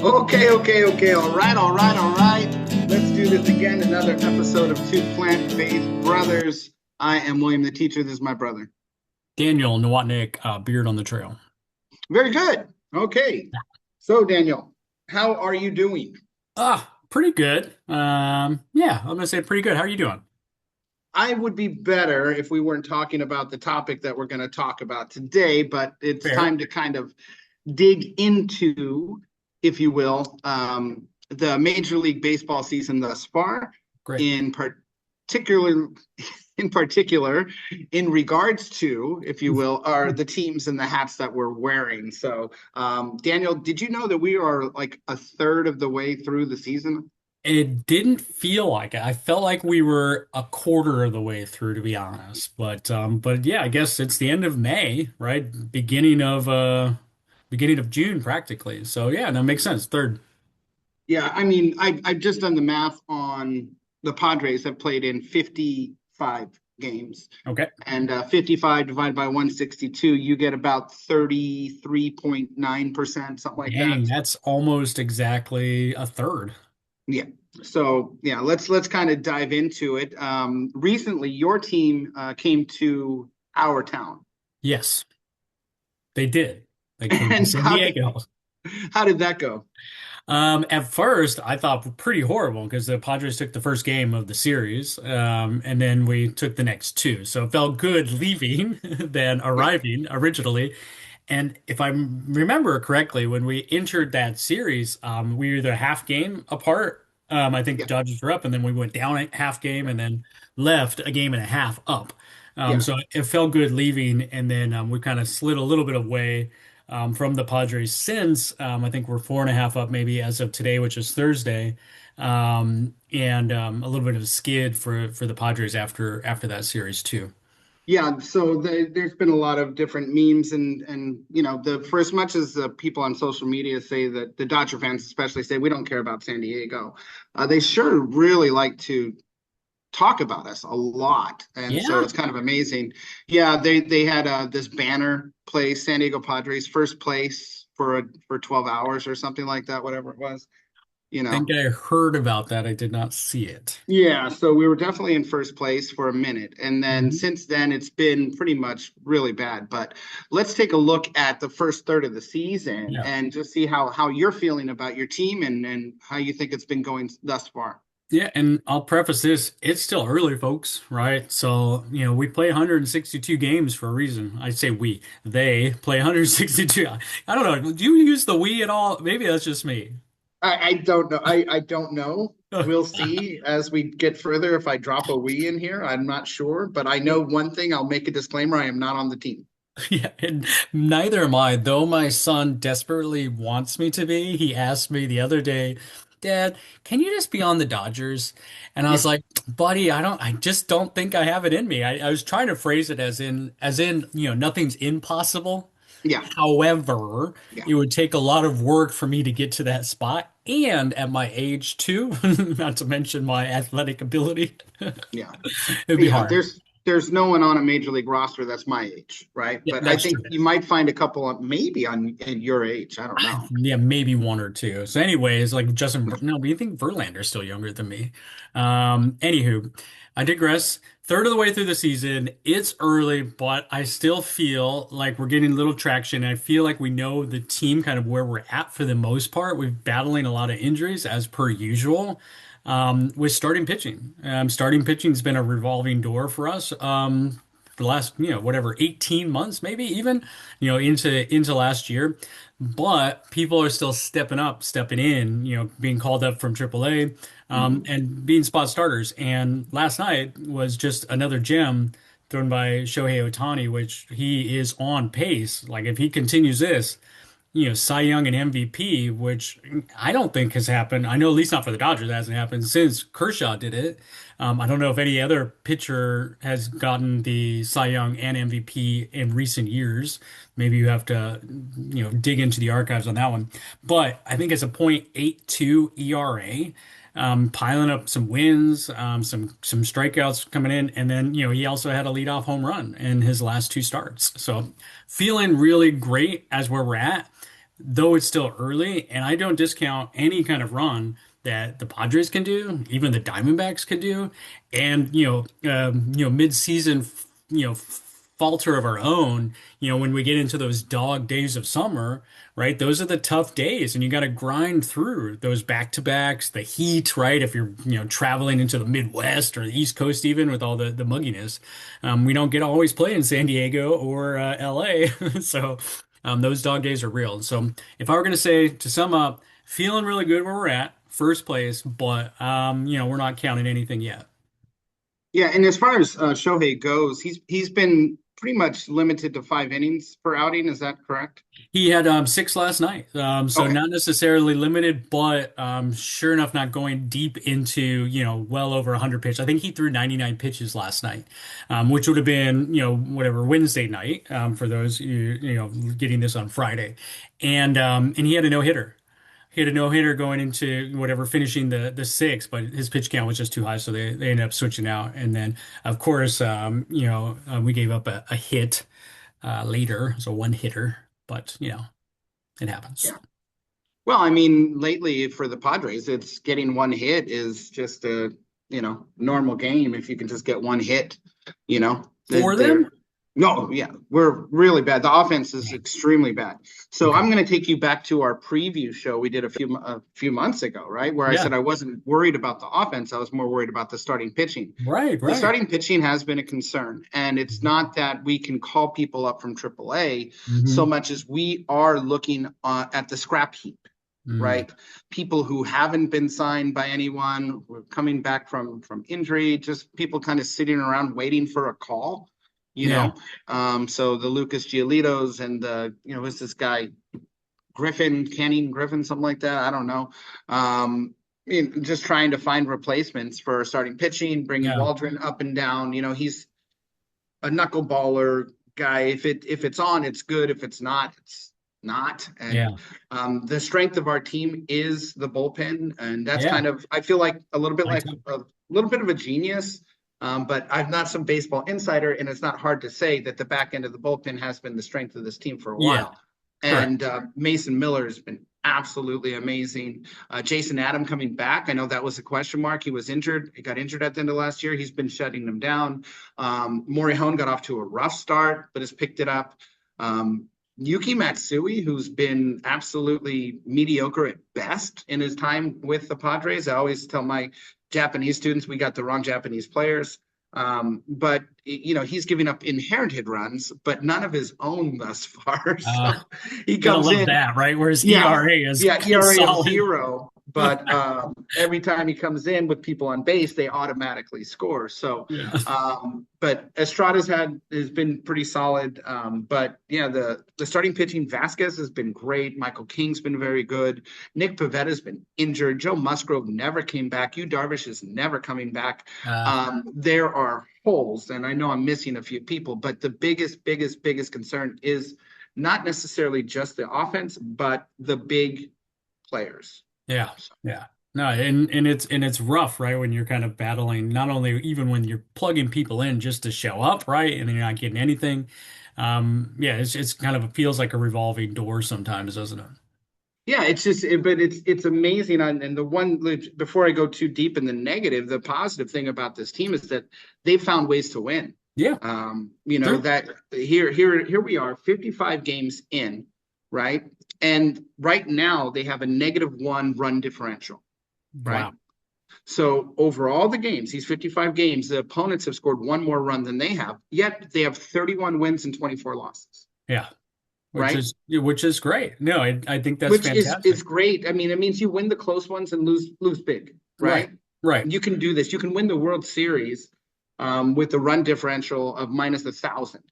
Okay. All right. Let's do this again. Another episode of Two Plant-Based Brothers. I am William the teacher. This is my brother. Daniel Nowotnik, Beard on the Trail. Very good. Okay. So, Daniel, how are you doing? Pretty good. Yeah, I'm gonna say pretty good. How are you doing? I would be better if we weren't talking about the topic that we're going to talk about today, but it's Fair. time to kind of dig into, if you will, the Major League Baseball season thus far, Great. in particular, in particular, in regards to, if you will, are the teams and the hats that we're wearing. So, Daniel, did you know that we are like a third of the way through the season? It didn't feel like it. I felt like we were a quarter of the way through, to be honest. But yeah, I guess it's the end of May, right? Beginning of June, practically. So yeah, that makes sense. Third. Yeah, I mean, I've just done the math on the Padres have played in 55 games, Okay. and 55 divided by 162, you get about 33.9%, something like Dang, that. that's almost exactly a third. Yeah. So yeah, let's kind of dive into it. Recently, your team came to our town, Yes, they did. They came to and San Diego. how did that go? At first, I thought pretty horrible because the Padres took the first game of the series, and then we took the next two. So it felt good leaving than Yeah, arriving originally. And if I remember correctly, when we entered that series, we were either a half game apart. I think the yeah, Dodgers were up, and then we went down a half game and then left a game and a half up. yeah. So it felt good leaving, and then we kind of slid a little bit away from the Padres since. I think we're 4.5 up maybe as of today, which is Thursday, and a little bit of a skid for the Padres after that series too. Yeah, so there's been a lot of different memes and the for as much as the people on social media say that the Dodger fans especially say we don't care about San Diego, they sure really like to talk about us a lot, and so Yeah. it's kind of amazing. Yeah, they had this banner place, San Diego Padres first place for 12 hours or something like that, whatever it was, you Think know. I heard about that. I did not see it. Yeah, so we were definitely in first place for a minute. And then Mhm. since then, it's been pretty much really bad. But let's take a look at the first third of the season Yeah. and just see how you're feeling about your team and how you think it's been going thus far. Yeah, and I'll preface this, it's still early, folks, right? So, we play 162 games for a reason. I say we, they play 162. I don't know. Do you use the we at all? Maybe that's just me. I don't know. I don't know. We'll see as we get further if I drop a we in here. I'm not sure, but I know one thing. I'll make a disclaimer. I am not on the team. Yeah, and neither am I, though my son desperately wants me to be. He asked me the other day, Dad, can you just be on the Dodgers? And I Yeah, was like, buddy, I just don't think I have it in me. I was trying to phrase it as in, nothing's impossible. yeah, However, yeah, it would take a lot of work for me to get to that spot. And at my age too, not to mention my athletic ability, yeah. it'd be Yeah, hard. there's no one on a major league roster that's my age, right? Yeah, But I that's true. think you might find a couple maybe on at your age. I don't know. Yeah, maybe one or two. So, anyways, like no, but you think Verlander's still younger than me? Anywho, I digress. Third of the way through the season, it's early, but I still feel like we're getting a little traction. I feel like we know the team kind of where we're at for the most part. We're battling a lot of injuries as per usual. With starting pitching. Starting pitching's been a revolving door for us. For the last, whatever, 18 months, maybe even, into last year. But people are still stepping up, stepping in, being called up from AAA, Mhm. and being spot starters. And last night was just another gem thrown by Shohei Ohtani, which he is on pace. Like if he continues this, Cy Young and MVP, which I don't think has happened. I know at least not for the Dodgers, it hasn't happened since Kershaw did it. I don't know if any other pitcher has gotten the Cy Young and MVP in recent years. Maybe you have to, dig into the archives on that one. But I think it's a .82 ERA. piling up some wins, some strikeouts coming in, and then he also had a leadoff home run in his last two starts. So feeling really great as where we're at, though it's still early, and I don't discount any kind of run that the Padres can do, even the Diamondbacks can do, and mid-season, falter of our own, when we get into those dog days of summer, right? Those are the tough days, and you got to grind through those back-to-backs, the heat, right? If you're, traveling into the Midwest or the East Coast, even with all the mugginess, we don't get to always play in San Diego or LA, so those dog days are real. So if I were going to say to sum up, feeling really good where we're at, first place, but we're not counting anything yet. Yeah, and as far as Shohei goes, he's been pretty much limited to 5 innings per outing. Is that correct? He had six last night, so Okay. not necessarily limited, but sure enough, not going deep into well over 100 pitches. I think he threw 99 pitches last night, which would have been whatever Wednesday night for those getting this on Friday, and he had a no hitter. He had a no hitter going into whatever finishing the sixth, but his pitch count was just too high, so they ended up switching out. And then of course we gave up a hit later, so one hitter, but it happens. Yeah. Well, I mean, lately for the Padres, it's getting one hit is just a, normal game. If you can just get one hit, you know, For they're them? no, yeah, we're really bad. The offense is extremely bad. So Okay. I'm going to take you back to our preview show we did a few months ago, right? Where I Yeah. said I wasn't worried about the offense. I was more worried about the starting pitching. Right, The right. starting pitching has been a concern, and it's not that we can call people up from AAA so Hmm. much as we are looking at the scrap heap, Mm. right? People who haven't been signed by anyone, who are coming back from injury, just people kind of sitting around waiting for a call, you Yeah. know. So the Lucas Giolitos and the who's this guy Griffin, Canning Griffin, something like that. I don't know. Just trying to find replacements for starting pitching, bringing Yeah. Waldron up and down. He's a knuckleballer guy. If it's on, it's good. If it's not, it's not. Yeah. And the strength of our team is the bullpen, and that's Yeah. kind of I feel like a little bit I like too. a little bit of a genius. But I'm not some baseball insider, and it's not hard to say that the back end of the bullpen has been the strength of this team for a Yeah. while. And Correct. Mason Miller has been absolutely amazing. Jason Adam coming back. I know that was a question mark. He was injured. He got injured at the end of last year. He's been shutting them down. Morihone got off to a rough start, but has picked it up. Yuki Matsui, who's been absolutely mediocre at best in his time with the Padres. I always tell my Japanese students we got the wrong Japanese players. But he's giving up inherited runs, but none of his own thus far. So Uh, he Gotta comes love in, that, right? Whereas yeah, ERA is yeah, ERA of solid. 0. But every time he comes in with people on base, they automatically score. So, Yeah. but Estrada's has been pretty solid. But yeah, the starting pitching, Vasquez has been great. Michael King's been very good. Nick Pavetta's been injured. Joe Musgrove never came back. Yu Darvish is never coming back. Uh, There are holes, and I know I'm missing a few people, but the biggest concern is not necessarily just the offense, but the big players. yeah. Yeah. No, and it's rough, right? When you're kind of battling, not only even when you're plugging people in just to show up, right? And then you're not getting anything. Yeah, it's kind of feels like a revolving door sometimes, doesn't it? Yeah, it's just, but it's amazing. And the one before I go too deep in the negative, the positive thing about this team is that they've found ways to win. Yeah. True. That here we are, 55 games in, right? And right now they have a -1 run differential, right? Wow. So over all the games, these 55 games, the opponents have scored one more run than they have, yet they have 31 wins and 24 losses, Yeah. Which right? is great. No, I think that's Which is fantastic. great. I mean, it means you win the close ones and lose big, Right. right? Right. You can do this. You can win the World Series with a run differential of -1,000,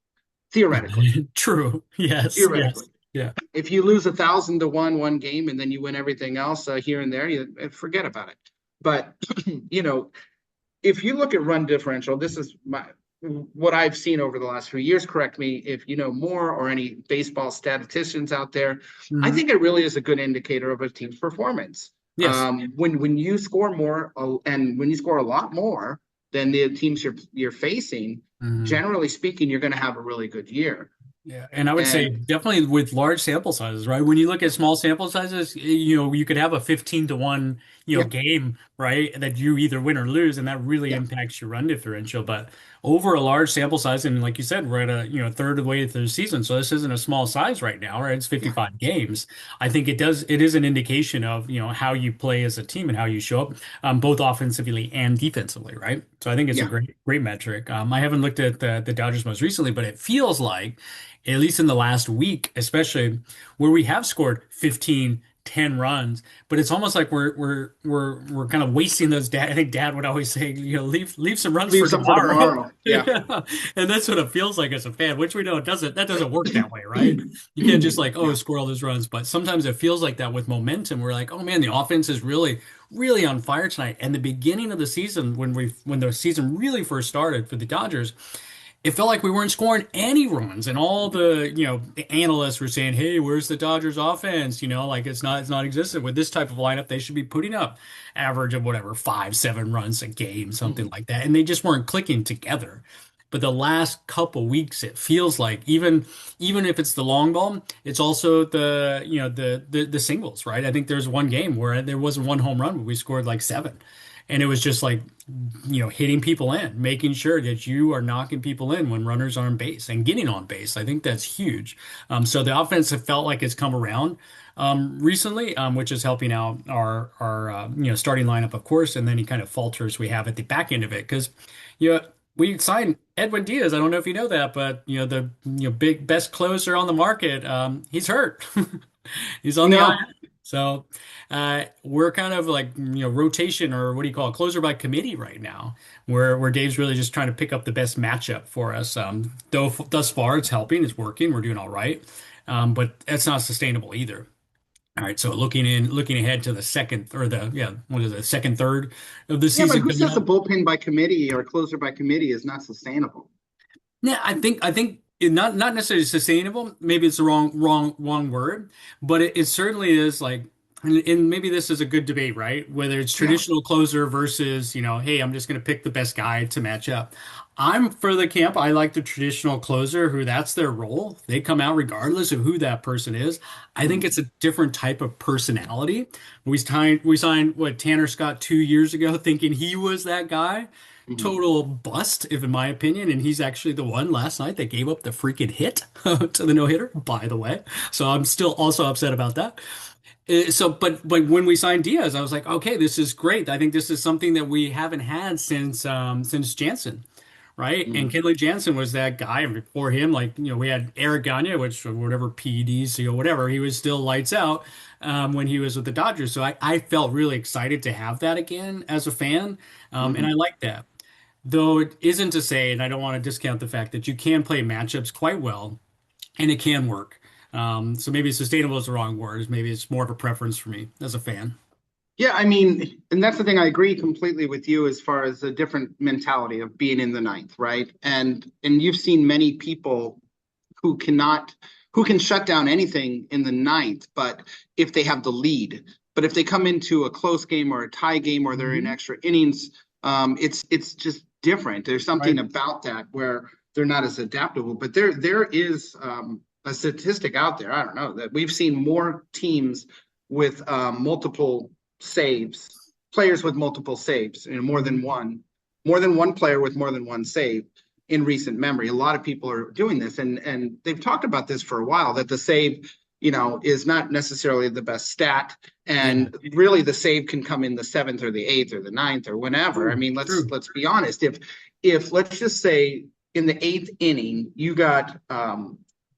theoretically. True. Yes. Yes. Theoretically, Yeah. if you lose 1,000 to one game and then you win everything else here and there, you forget about it. But if you look at run differential, this is what I've seen over the last few years. Correct me if you know more or any baseball statisticians out there. I Hmm. think it really is a good indicator of a team's performance. Yes. When you score more and when you score a lot more than the teams you're facing, Mhm. generally speaking, you're going to have a really good year. Yeah, and I would say And definitely with large sample sizes, right? When you look at small sample sizes, you could have a 15 to 1, yeah, game, right? That you either win or lose, and that really yeah, impacts your run differential. But over a large sample size, and like you said, we're at a, third of the way through the season. So this isn't a small size right now, right? It's yeah, 55 games. I think it is an indication of, how you play as a team and how you show up, both offensively and defensively, right? So I think it's a yeah. great metric. I haven't looked at the Dodgers most recently, but it feels like at least in the last week, especially where we have scored 15, 10 runs, but it's almost like we're kind of wasting those. Dad, I think Dad would always say, leave some runs Leave for some for tomorrow. tomorrow. Yeah, Yeah. And that's what it feels like as a fan, which we know that doesn't work that way, right? You can't just like, oh, yeah. score all those runs, but sometimes it feels like that with momentum. We're like, oh man, the offense is really on fire tonight. And the beginning of the season, when the season really first started for the Dodgers, it felt like we weren't scoring any runs, and all the analysts were saying, "Hey, where's the Dodgers offense? Like it's not existent with this type of lineup. They should be putting up average of whatever 5, 7 runs a game, something Mhm. like that." And they just weren't clicking together. But the last couple weeks, it feels like even if it's the long ball, it's also the singles, right? I think there's one game where there wasn't one home run, but we scored like seven. And it was just like hitting people in, making sure that you are knocking people in when runners are on base and getting on base. I think that's huge. So the offense have felt like it's come around recently, which is helping out our starting lineup, of course, and any kind of falters we have at the back end of it. Because you know, we signed Edwin Diaz. I don't know if you know that, but the big best closer on the market, he's hurt. He's on the IL. No, So we're kind of like rotation, or what do you call it, closer by committee right now, where Dave's really just trying to pick up the best matchup for us. Though thus far it's helping, it's working, we're doing all right, but that's not sustainable either. All right, so looking ahead to the second or the what is it, second third of the yeah, but season who coming says the up. bullpen by committee or closer by committee is not sustainable? Yeah, I think not necessarily sustainable. Maybe it's the wrong word, but it certainly is like, and maybe this is a good debate, right? Whether it's Yeah. traditional closer versus, hey, I'm just going to pick the best guy to match up. I'm for the camp. I like the traditional closer who that's their role. They come out regardless of who that person is. I think Mhm. it's a different type of personality. We signed what, Tanner Scott 2 years ago, thinking he was that guy. Mhm. Total bust, if in my opinion, and he's actually the one last night that gave up the freaking hit to the no-hitter, by the way. So I'm still also upset about that. But when we signed Diaz, I was like, okay, this is great. I think this is something that we haven't had since Jansen, right? And Mhm. Kenley Jansen was that guy. And before him, like we had Eric Gagne, which whatever PEDs, whatever, he was still lights out when he was with the Dodgers. So I felt really excited to have that again as a fan, and I Mhm. like that. Though it isn't to say, and I don't want to discount the fact that you can play matchups quite well and it can work. So maybe sustainable is the wrong word. Maybe it's more of a preference for me as a fan. Yeah, I mean, and that's the thing. I agree completely with you as far as a different mentality of being in the ninth, right? And you've seen many people who cannot who can shut down anything in the ninth, but if they have the lead. But if they come into a close game or a tie game or they're in Mhm. extra innings, it's just different. There's something Right. about that where they're not as adaptable. But there is a statistic out there. I don't know that we've seen more teams with multiple saves, players with multiple saves, Mhm. more than one player with more than one save in recent memory. A lot of people are doing this, and they've talked about this for a while. That the save, is not necessarily the best stat, Yeah. and really the save can come in the seventh or the eighth or the ninth or whenever. I True. mean, let's True. let's be honest. If let's just say in the eighth inning you got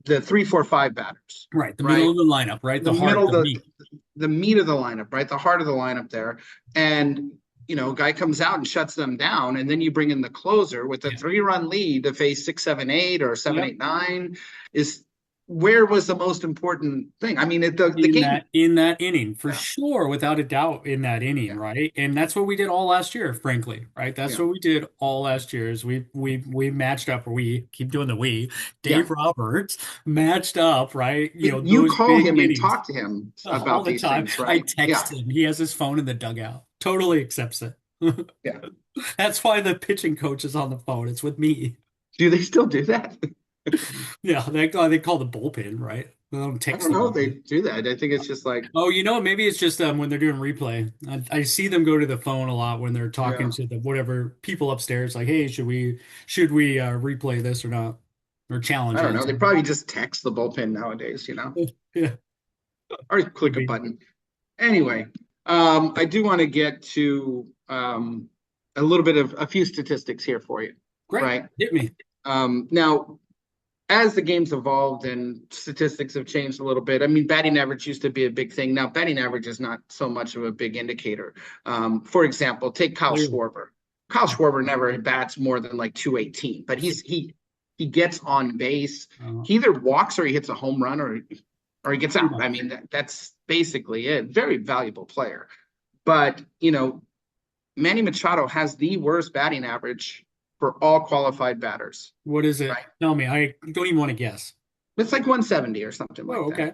the 3, 4, 5 batters, Right. The middle right? of the lineup, right? The The heart, middle, the meat. the meat of the lineup, right? The heart of the lineup there. And guy comes out and shuts them down, and then you bring in the closer with a Yeah. 3-run lead to face 6, 7, 8 or seven, Yep. eight, nine. Is where was the most important thing? I mean, the in game. that inning for Yeah, sure, without a doubt, in that inning, yeah, right? And that's what we did all last year, frankly, right? That's yeah, what we did all last year is we matched up, or we keep doing the we. yeah. Dave Roberts matched up, right? You Those call big him and innings talk to him all about the these time. things, I right? text Yeah, him. He has his phone in the dugout. Totally accepts it. yeah. That's why the pitching coach is on the phone. It's with me. Do they still do that? Yeah, they call the bullpen, right? They don't I text don't the know if they bullpen. do that. I think it's just like, Oh, maybe it's just when they're doing replay. I see them go to the phone a lot when they're talking yeah, to the whatever people upstairs, like, "Hey, should we replay this or not, or challenge I don't know. it?" They probably just text the bullpen nowadays, Yeah, or could click a be. button. Anyway, I do want to get to a little bit of a few statistics here for you, Great. right? Hit me. Now, as the game's evolved and statistics have changed a little bit, I mean, batting average used to be a big thing. Now, batting average is not so much of a big indicator. For example, take Kyle Clearly. Schwarber. Kyle Schwarber never bats more than like 218, but he gets on base. Uh, He either walks or he hits a home run or he gets pretty out. I much. mean, that's basically it. Very valuable player. But, Manny Machado has the worst batting average for all qualified batters, What is it? right? Tell me. I don't even want to guess. It's like 170 or something Oh, like that. okay.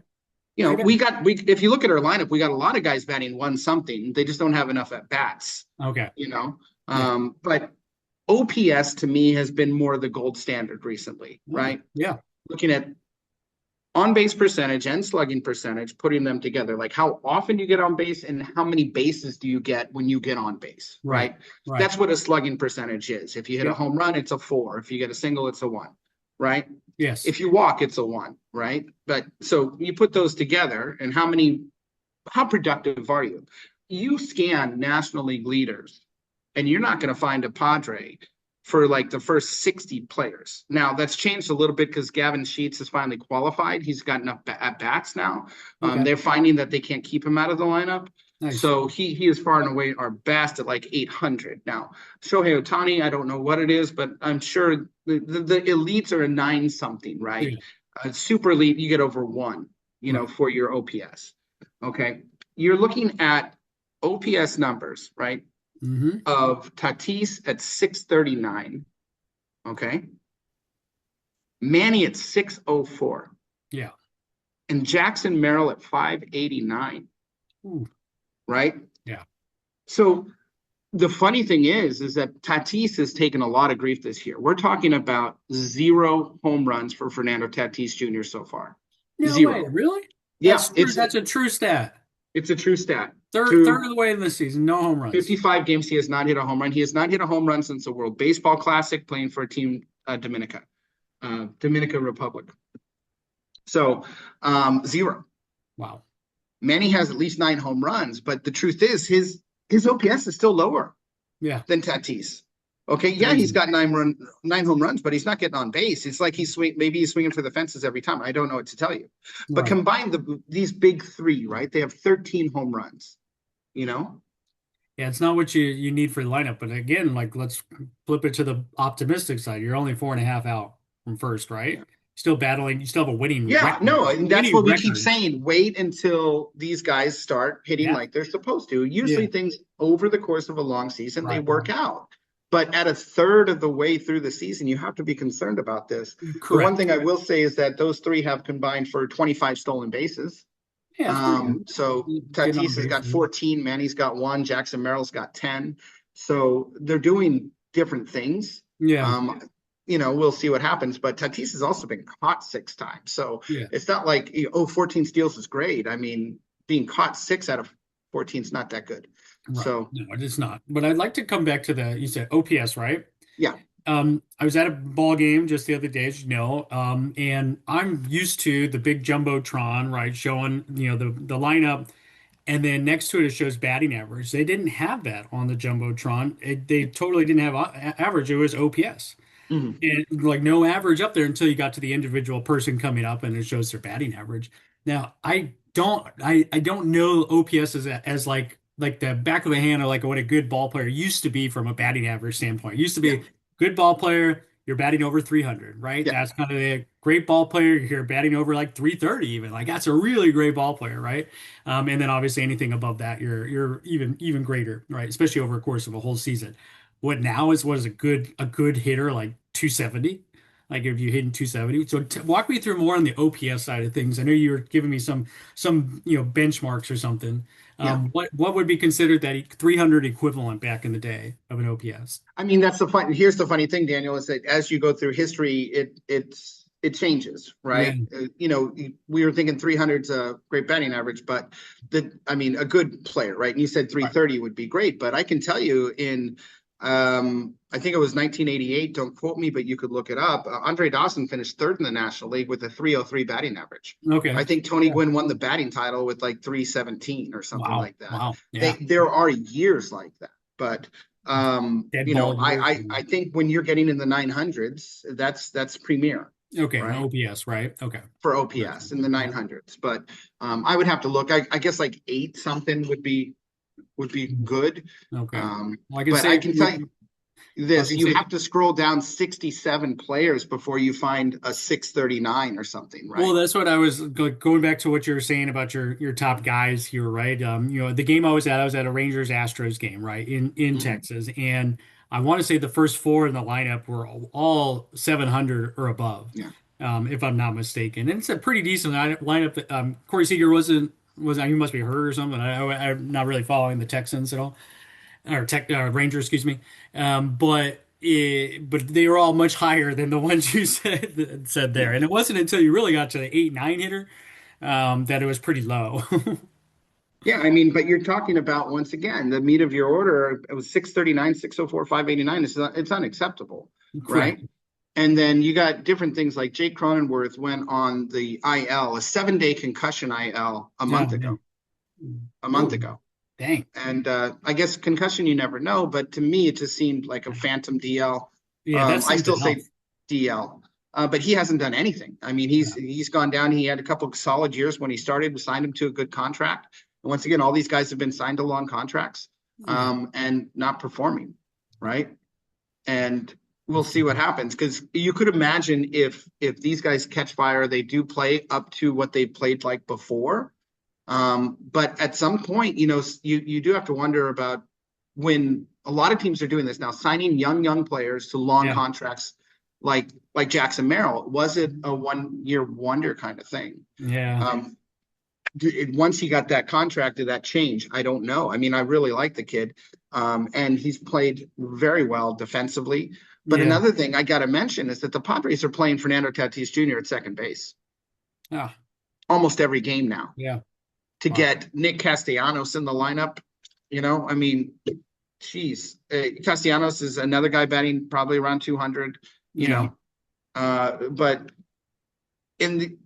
Not bad. We if you look at our lineup, we got a lot of guys batting one something. They just don't have enough at bats, Okay. you know. Yeah. But OPS to me has been more the gold standard recently, Oh, right? yeah. Looking at on base percentage and slugging percentage, putting them together, like how often you get on base and how many bases do you get when you get on base, Right. right? Right. That's what a slugging percentage is. If you hit a Yep. home run, it's a 4. If you get a single, it's a 1, right? Yes. If you walk, it's a 1, right? But so you put those together, and how productive are you? You scan National League leaders, and you're not going to find a Padre for like the first 60 players. Now, that's changed a little bit because Gavin Sheets has finally qualified. He's got enough at bats now. Okay. They're finding that they can't keep him out of the lineup. Nice. So he is far and away our best at like 800. Now, Shohei Ohtani, I don't know what it is, but I'm sure the elites are a 9 something, right? Yeah. Super elite, you get over 1, Right. for your OPS. Okay. You're looking at OPS numbers, right? Mm-hmm. Of Tatis at 639. Okay. Manny at 604. Yeah. And Jackson Merrill at 589. Ooh. Right. Yeah. So the funny thing is that Tatis has taken a lot of grief this year. We're talking about 0 home runs for Fernando Tatis Jr. so far. No way. 0. Really? Yeah, That's true. That's a true stat. it's a true stat. Third Through of the way in the season, no home runs. 55 games, he has not hit a home run. He has not hit a home run since the World Baseball Classic, playing for a team, Dominica Republic. So 0. Wow. Manny has at least 9 home runs, but the truth is his OPS is still lower Yeah. than Tatis. Okay, yeah, he's Crazy. got 9 home runs, but he's not getting on base. It's like maybe he's swinging for the fences every time. I don't know what to tell you. But Right. combine these big 3, right? They have 13 home runs. You know, Yeah, it's not what you need for the lineup, but again, like let's flip it to the optimistic side. You're only 4.5 out from first, right? Still battling. You still have a winning yeah, no, record. and that's Winning what we keep record. saying. Wait until these guys start hitting Yeah. like they're supposed to. Usually, Yeah. things over the course of a long season they Right. work out. But at a third of the way through the season, you have to be concerned about this. The one Correct. thing I will say is that those 3 have combined for 25 stolen bases. Yeah, it's pretty good. So Getting on Tatis has base. got 14, Manny's got 1, Jackson Merrill's got 10. So they're doing different things. Yeah. We'll see what happens. But Tatis has also been caught 6 times. So Yeah. it's not like, 14 steals is great. I mean, being caught 6 out of 14 is not that good. Right. So, No, it is not. But I'd like to come back to you said OPS, right? yeah. I was at a ball game just the other day, as you know, and I'm used to the big jumbotron, right, showing the lineup, and then next to it shows batting average. They didn't have that on the jumbotron. They totally didn't have average. It was OPS, Mhm. and like no average up there until you got to the individual person coming up, and it shows their batting average. Now I don't know OPS as like the back of the hand, or like what a good ball player used to be from a batting average standpoint. It used to Yeah. be good ball player, you're batting over 300, right? Yeah. That's kind of a great ball player. You're batting over like 330 even. Like that's a really great ball player, right? And then obviously anything above that, you're even greater, right? Especially over a course of a whole season. What now is what is a good hitter like 270? Like if you hitting 270. So walk me through more on the OPS side of things. I know you were giving me some benchmarks or something. Yeah. What would be considered that 300 equivalent back in the day of an OPS? I mean, that's the fun. Here's the funny thing, Daniel, is that as you go through history, it changes, Yeah. right? We were thinking 300's a great batting average, but I mean, a good player, right? And you said Right. 330 would be great, but I can tell you I think it was 1988. Don't quote me, but you could look it up. Andre Dawson finished third in the National League with a 303 batting average. I Okay. think Tony Yeah. Gwynn won the batting title with like 317 or something Wow. like that. Wow. Yeah. There are years like that, but Dead ball years. I think when you're getting in the 900s, that's premier, Okay. right? OPS, right? Okay. For Gotcha. OPS in the Yeah. 900s. But I would have to look. I guess like eight something would be good. Okay. Um, Well, I can but I say can tell you I was this, gonna you say have to scroll down 67 players before you find a 639 or something, well, right? that's what I was going back to what you were saying about your top guys here, right? The game I was at a Rangers Astros game, right, in Mhm. Texas, and I want to say the first four in the lineup were all 700 or above, Yeah. if I'm not mistaken. And it's a pretty decent lineup. Corey Seager was he must be hurt or something. I'm not really following the Texans at all or Tech Rangers, excuse me. But they were all much higher than the ones you said Yeah. there, and it wasn't until you really got to the 8, 9 hitter that it was pretty low. Yeah, I mean, but you're talking about once again the meat of your order. It was 639, 604, 589. It's unacceptable, Correct. right? And then you got different things like Jake Cronenworth went on the IL, a 7-day concussion IL a Yeah, month yeah. ago. A month Oh, ago. dang. And I guess concussion you never know, but to me it just seemed like a phantom DL. Yeah, that's I still something say else. DL, but he hasn't done anything. I mean, Yeah. he's gone down. He had a couple of solid years when he started. We signed him to a good contract. And once again, all these guys have been signed to long contracts Yeah. and not performing, right? And we'll see what happens because you could imagine if these guys catch fire, they do play up to what they played like before. But at some point, you do have to wonder about when a lot of teams are doing this now, signing young players to long Yeah. contracts, like Jackson Merrill. Was it a 1-year wonder kind of thing? Yeah. Um, Once he got that contract, did that change? I don't know. I mean, I really like the kid, and he's played very well defensively. But Yeah. another thing I got to mention is that the Padres are playing Fernando Tatis Jr. at second base Ah, almost every game now yeah. to Wow. get Nick Castellanos in the lineup. I mean, geez, Castellanos is another guy batting probably around 200. Yeah. But in the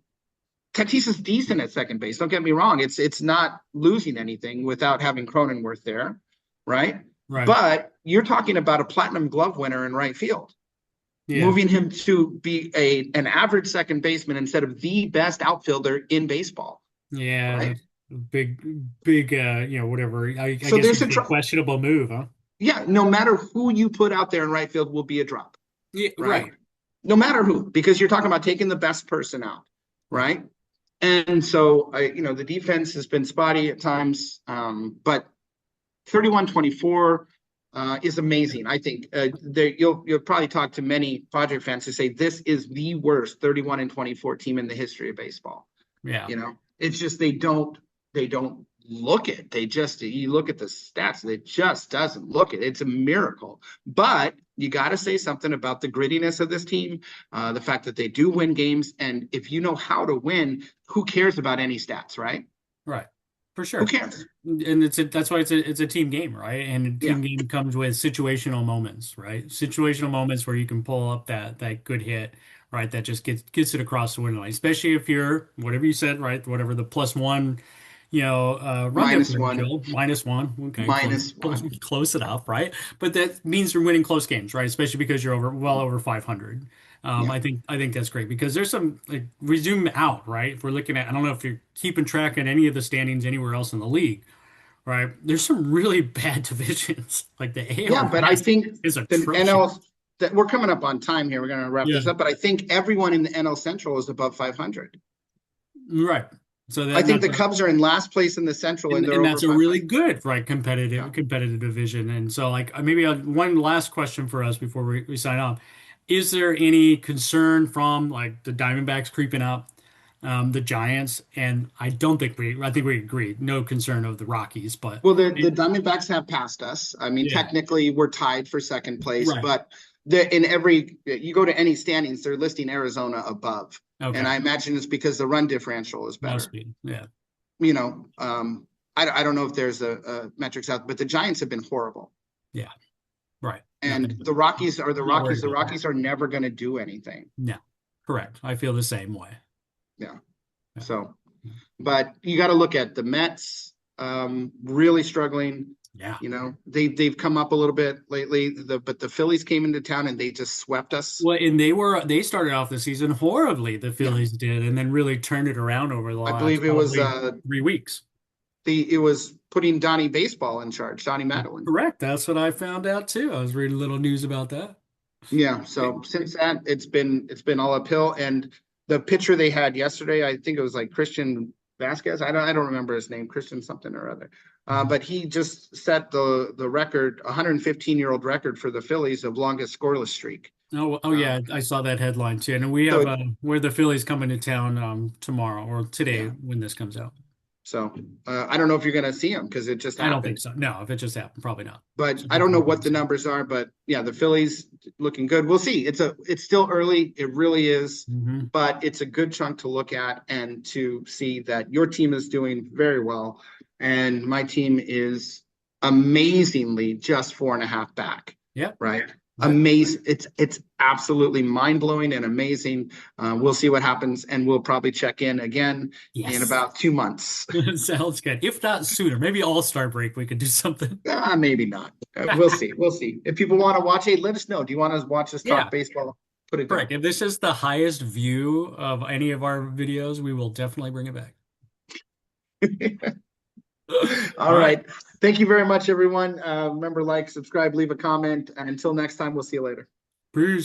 Tatis is decent at second base. Don't get me wrong; it's not losing anything without having Cronenworth there, right? Right. But you're talking about a Platinum Glove winner in right field, Yeah. moving him to be an average second baseman instead of the best outfielder in baseball, Yeah. right? That's a big, whatever. I So guess there's you'd a say questionable move, huh? yeah. No matter who you put out there in right field will be a drop, Yeah. right? Right. No matter who, because you're talking about taking the best person out, Right. right? And so, the defense has been spotty at times, but 31-24 is amazing. I think you'll probably talk to many Padre fans who say this is the worst 31-24 team in the history of baseball. Yeah. It's just they don't look it. You look at the stats, it just doesn't look it. It's a miracle. But you got to say something about the grittiness of this team, the fact that they do win games, and if you know how to win, who cares about any stats, right? Right. For Who sure. cares? And that's why it's a team game, right? And a Yeah, team game comes with situational moments, right? Situational moments where you can pull up that good hit, right? That just gets it across the window line, especially if you're whatever you said, right? Whatever the +1, run minus one, differential, -1. Okay, minus one. close enough, right? But that means you're winning close games, right? Especially because you're well over 500. Yeah, I think that's great because there's some like we zoom out, right? If we're looking at, I don't know if you're keeping track in any of the standings anywhere else in the league, right? There's some really bad divisions. Like the yeah. AL But I West think is the NL atrocious. that we're coming up on time here. We're going to wrap Yeah, this up, but I think everyone in the NL Central is above 500. right. So I that think that's the Cubs are in last place in the Central and they're and over that's a really 500. good, right, Yeah. competitive division. And so, like, maybe one last question for us before we sign off. Is there any concern from like the Diamondbacks creeping up, the Giants? And I think we agree, no concern of the Rockies, but Well, the Diamondbacks have passed us. I mean, yeah, technically, we're tied for second place, right. but you go to any standings, they're listing Arizona above, and Okay. I imagine it's because the run differential is Must better. be. Yeah. You know, I don't know if there's a metrics out, but the Giants have been horrible, Yeah. Right. and Nothing. the Rockies are the Not Rockies. worried The about that. Rockies are never going to do anything. No. Correct. I feel the same way. Yeah. Yeah. So, but you got to look at the Mets, really struggling. Yeah. You know, they've come up a little bit lately. But the Phillies came into town and they just swept us. Well, and they started off the season horribly, the Yeah, Phillies did, and then really turned it around over the I last believe it was probably 3 weeks. it was putting Donnie Baseball in charge, Donnie Madeline. Correct. That's what I found out too. I was reading a little news about that. Yeah. So since that, it's been all uphill. And the pitcher they had yesterday, I think it was like Christian Vasquez. I don't remember his name, Christian something or other. Mhm. But he just set the record, 115-year-old record for the Phillies of longest scoreless streak. Oh Um, yeah, I saw that headline too. And we have so where the Phillies coming to town tomorrow or today yeah. when this comes out. So I don't know if you're going to see him because it just I don't think happened. so. No, if it just happened, probably not. But So I don't know hopefully we what can the see it. numbers are. But yeah, the Phillies looking good. We'll see. It's still early. It really is. Mhm. But it's a good chunk to look at and to see that your team is doing very well, and my team is amazingly just 4.5 back. Yeah. Right. Yeah. Amazing. It's absolutely mind-blowing and amazing. We'll see what happens, and we'll probably check in again in Yes. about 2 months. Sounds good. If not sooner, maybe All-Star break we could do something. Maybe not. We'll see. We'll see. If people want to watch it, let us know. Do you want to watch us talk Yeah. baseball? Put it down. Correct. If this is the highest view of any of our videos, we will definitely bring it back. All All right. right. Thank you very much, everyone. Remember, like, subscribe, leave a comment. And until next time, we'll see you later. Peace.